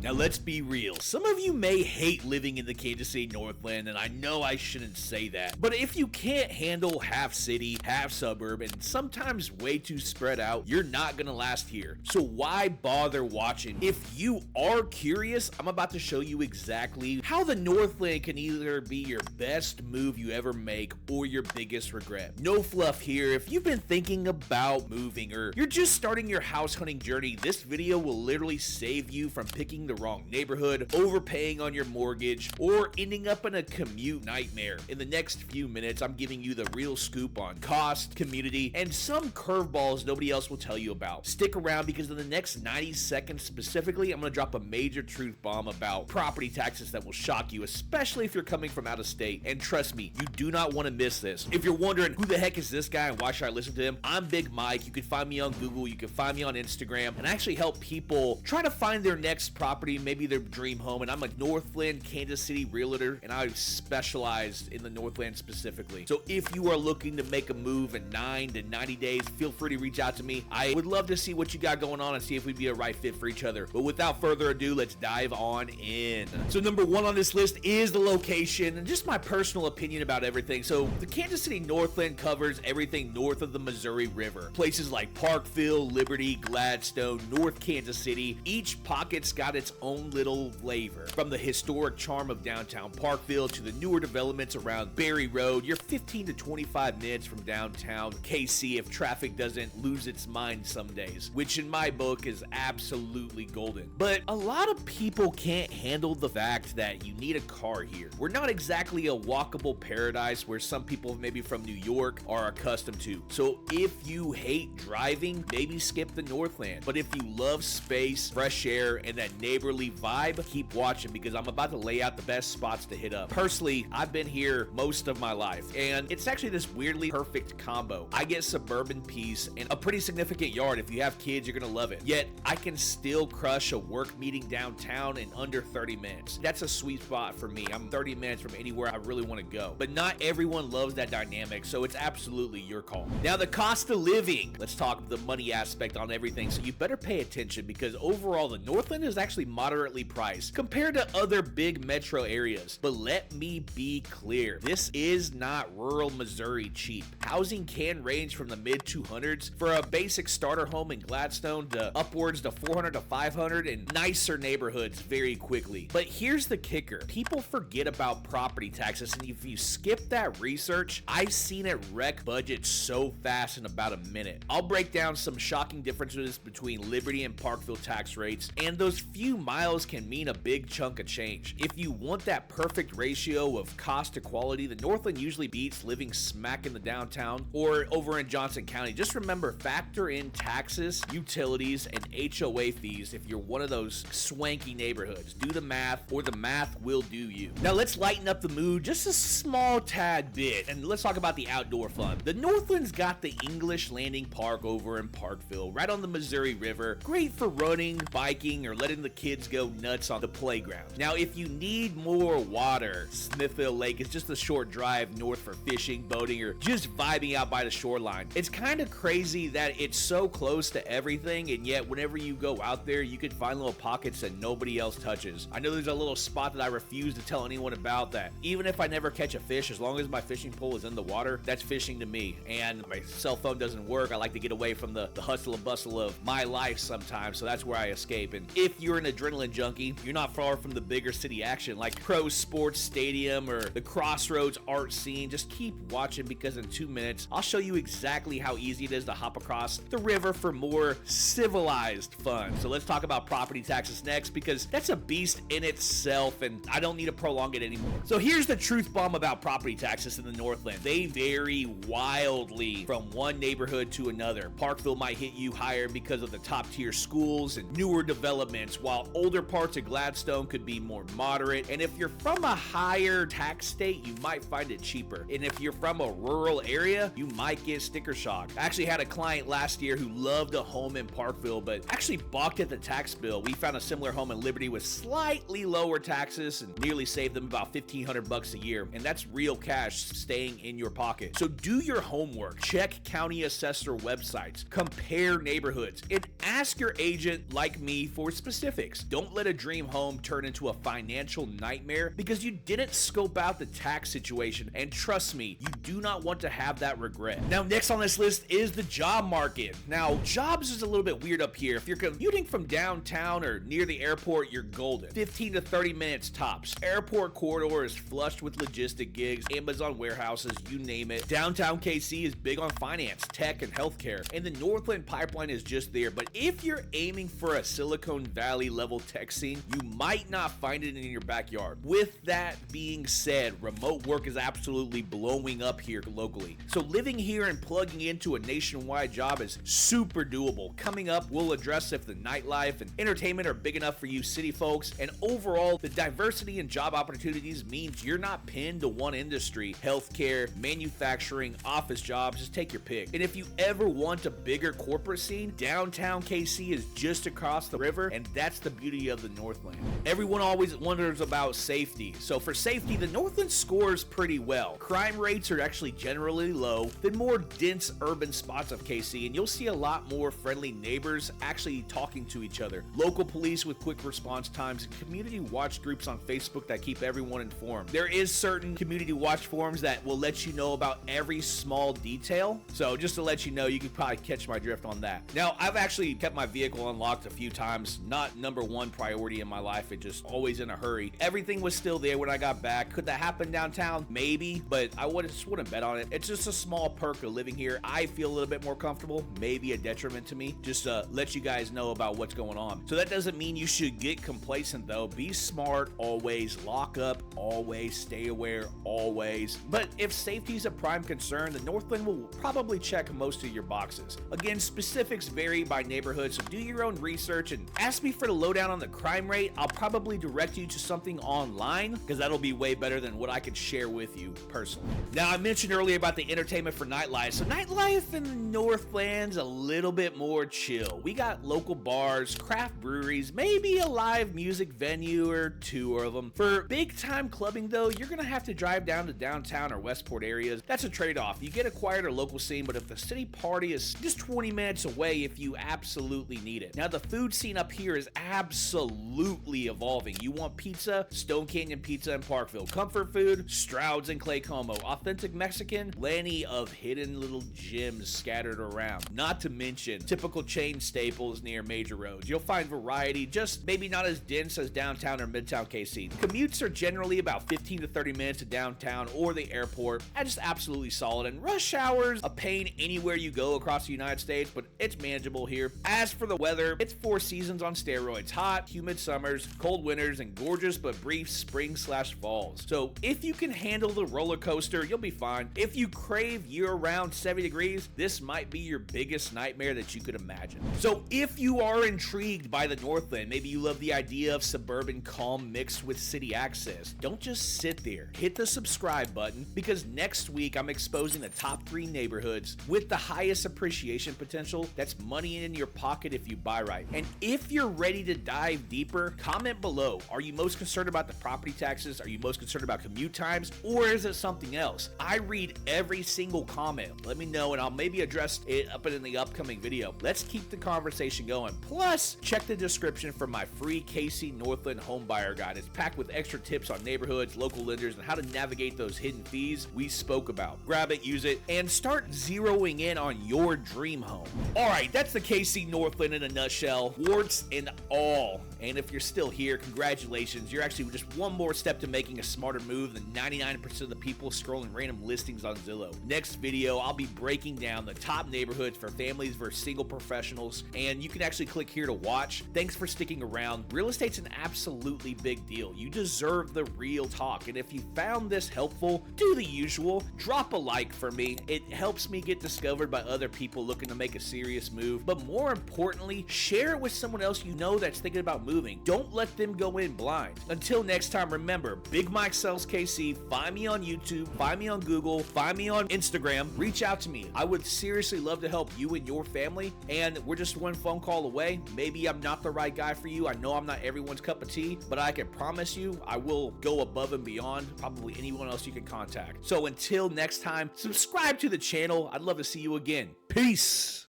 Now let's be real, some of you may hate living in the Kansas City Northland, and I know I shouldn't say that, but if you can't handle half city, half suburb, and sometimes way too spread out, you're not gonna last here. So why bother watching? If you are curious, I'm about to show you exactly how the Northland can either be your best move you ever make or your biggest regret. No fluff here. If you've been thinking about moving or you're just starting your house hunting journey, this video will literally save you from picking the wrong neighborhood, overpaying on your mortgage, or ending up in a commute nightmare. In the next few minutes, I'm giving you the real scoop on cost, community, and some curveballs nobody else will tell you about. Stick around because in the next 90 seconds specifically, I'm going to drop a major truth bomb about property taxes that will shock you, especially if you're coming from out of state. And trust me, you do not want to miss this. If you're wondering who the heck is this guy and why should I listen to him, I'm Big Mike. You can find me on Google, you can find me on Instagram, and I actually help people try to find their next property, maybe their dream home. And I'm a Northland, Kansas City realtor, and I specialize in the Northland specifically. So if you are looking to make a move in 9 to 90 days, feel free to reach out to me. I would love to see what you got going on and see if we'd be a right fit for each other. But without further ado, let's dive on in. So number one on this list is the location and just my personal opinion about everything. So the Kansas City Northland covers everything north of the Missouri River. Places like Parkville, Liberty, Gladstone, North Kansas City. Each pocket's got its own little flavor. From the historic charm of downtown Parkville to the newer developments around Berry Road, you're 15 to 25 minutes from downtown KC if traffic doesn't lose its mind some days, which in my book is absolutely golden. But a lot of people can't handle the fact that you need a car here. We're not exactly a walkable paradise where some people maybe from New York are accustomed to. So if you hate driving, maybe skip the Northland. But if you love space, fresh air, and that neighborly vibe, keep watching because I'm about to lay out the best spots to hit up. Personally, I've been here most of my life, and it's actually this weirdly perfect combo. I get suburban peace and a pretty significant yard. If you have kids, you're gonna love it. Yet, I can still crush a work meeting downtown in under 30 minutes. That's a sweet spot for me. I'm 30 minutes from anywhere I really want to go. But not everyone loves that dynamic, so it's absolutely your call. Now, the cost of living. Let's talk the money aspect on everything, so you better pay attention because overall, the Northland is actually moderately priced compared to other big metro areas. But let me be clear, this is not rural Missouri cheap. Housing can range from the mid 200s for a basic starter home in Gladstone to upwards to 400 to 500 in nicer neighborhoods very quickly. But here's the kicker. People forget about property taxes, and if you skip that research, I've seen it wreck budgets so fast in about a minute. I'll break down some shocking differences between Liberty and Parkville tax rates, and those few miles can mean a big chunk of change. If you want that perfect ratio of cost to quality, the Northland usually beats living smack in the downtown or over in Johnson County. Just remember, factor in taxes, utilities, and HOA fees if you're one of those swanky neighborhoods. Do the math, or the math will do you. Now let's lighten up the mood just a small tad bit, and let's talk about the outdoor fun. The Northland's got the English Landing Park over in Parkville, right on the Missouri River. Great for running, biking, or letting the kids go nuts on the playground. Now, if you need more water, Smithville Lake is just a short drive north for fishing, boating, or just vibing out by the shoreline. It's kind of crazy that it's so close to everything, and yet whenever you go out there, you can find little pockets that nobody else touches. I know there's a little spot that I refuse to tell anyone about that even if I never catch a fish, as long as my fishing pole is in the water, that's fishing to me. And my cell phone doesn't work. I like to get away from the hustle and bustle of my life sometimes, so that's where I escape. And if you're an adrenaline junkie, you're not far from the bigger city action like Pro Sports Stadium or the Crossroads art scene. Just keep watching because in 2 minutes, I'll show you exactly how easy it is to hop across the river for more civilized fun. So let's talk about property taxes next because that's a beast in itself and I don't need to prolong it anymore. So here's the truth bomb about property taxes in the Northland. They vary wildly from one neighborhood to another. Parkville might hit you higher because of the top tier schools and newer developments, while older parts of Gladstone could be more moderate. And if you're from a higher tax state, you might find it cheaper. And if you're from a rural area, you might get sticker shock. I actually had a client last year who loved a home in Parkville, but actually balked at the tax bill. We found a similar home in Liberty with slightly lower taxes and nearly saved them about $1,500 a year. And that's real cash staying in your pocket. So do your homework. Check county assessor websites, compare neighborhoods, and ask your agent like me for specifics. mistakes. Don't let a dream home turn into a financial nightmare because you didn't scope out the tax situation, and trust me, you do not want to have that regret. Now, next on this list is the job market. Now, jobs is a little bit weird up here. If you're commuting from downtown or near the airport, you're golden. 15 to 30 minutes tops. Airport corridor is flushed with logistic gigs, Amazon warehouses, you name it. Downtown KC is big on finance, tech, and healthcare, and the Northland pipeline is just there. But if you're aiming for a Silicon Valley level tech scene, you might not find it in your backyard. With that being said, remote work is absolutely blowing up here locally. So living here and plugging into a nationwide job is super doable. Coming up, we'll address if the nightlife and entertainment are big enough for you city folks, and overall, the diversity in job opportunities means you're not pinned to one industry. Healthcare, manufacturing, office jobs, just take your pick. And if you ever want a bigger corporate scene, downtown KC is just across the river, and that's the beauty of the Northland. Everyone always wonders about safety. So for safety, the Northland scores pretty well. Crime rates are actually generally low than more dense urban spots of KC, and you'll see a lot more friendly neighbors actually talking to each other. Local police with quick response times, and community watch groups on Facebook that keep everyone informed. There is certain community watch forums that will let you know about every small detail. So just to let you know, you can probably catch my drift on that. Now, I've actually kept my vehicle unlocked a few times. Not number one priority in my life. It just always in a hurry. Everything was still there when I got back. Could that happen downtown? Maybe, but I just wouldn't bet on it. It's just a small perk of living here. I feel a little bit more comfortable, maybe a detriment to me, just to let you guys know about what's going on. So that doesn't mean you should get complacent though. Be smart always, lock up always, stay aware always. But if safety is a prime concern, the Northland will probably check most of your boxes. Again, specifics vary by neighborhood, so do your own research and ask me for the lowdown on the crime rate. I'll probably direct you to something online because that'll be way better than what I could share with you personally. Now, I mentioned earlier about the entertainment for nightlife. So nightlife in the Northland's a little bit more chill. We got local bars, craft breweries, maybe a live music venue or two of them. For big time clubbing though, you're gonna have to drive down to downtown or Westport areas. That's a trade-off. You get a quieter local scene, but if the city party is just 20 minutes away if you absolutely need it. Now, the food scene up here is absolutely evolving. You want pizza? Stone Canyon Pizza in Parkville. Comfort food? Stroud's in Clay Como. Authentic Mexican? Plenty of hidden little gems scattered around. Not to mention typical chain staples near major roads. You'll find variety, just maybe not as dense as downtown or midtown KC. Commutes are generally about 15 to 30 minutes to downtown or the airport, and just absolutely solid. And rush hours, a pain anywhere you go across the United States, but it's manageable here. As for the weather, it's 4 seasons on steroids: hot, humid summers, cold winters, and gorgeous but brief spring/falls. So if you can handle the roller coaster, you'll be fine. If you crave year-round 70 degrees, this might be your biggest nightmare that you could imagine. So if you are intrigued by the Northland, maybe you love the idea of suburban calm mixed with city access, don't just sit there. Hit the subscribe button, because next week I'm exposing the top 3 neighborhoods with the highest appreciation potential. That's money in your pocket if you buy right. And if you're ready to dive deeper, comment below. Are you most concerned about the property taxes? Are you most concerned about commute times? Or is it something else? I read every single comment. Let me know and I'll maybe address it up in the upcoming video. Let's keep the conversation going. Plus, check the description for my free KC Northland home buyer guide. It's packed with extra tips on neighborhoods, local lenders, and how to navigate those hidden fees we spoke about. Grab it, use it, and start zeroing in on your dream home. All right, that's the KC Northland in a nutshell, warts and all. And if you're still here, congratulations. You're actually just one more step to making a smarter move than 99% of the people scrolling random listings on Zillow. Next video, I'll be breaking down the top neighborhoods for families versus single professionals, and you can actually click here to watch. Thanks for sticking around. Real estate's an absolutely big deal. You deserve the real talk, and if you found this helpful, do the usual. Drop a like for me. It helps me get discovered by other people looking to make a serious move, but more importantly, share it with someone else you know that's thinking about moving. Don't let them go in blind. Until next time, remember, Big Mike Sells KC. Find me on YouTube, find me on Google, find me on Instagram. Reach out to me. I would seriously love to help you and your family, and we're just one phone call away. Maybe I'm not the right guy for you. I know I'm not everyone's cup of tea, but I can promise you I will go above and beyond probably anyone else you can contact. So until next time, subscribe to the channel. I'd love to see you again. Peace.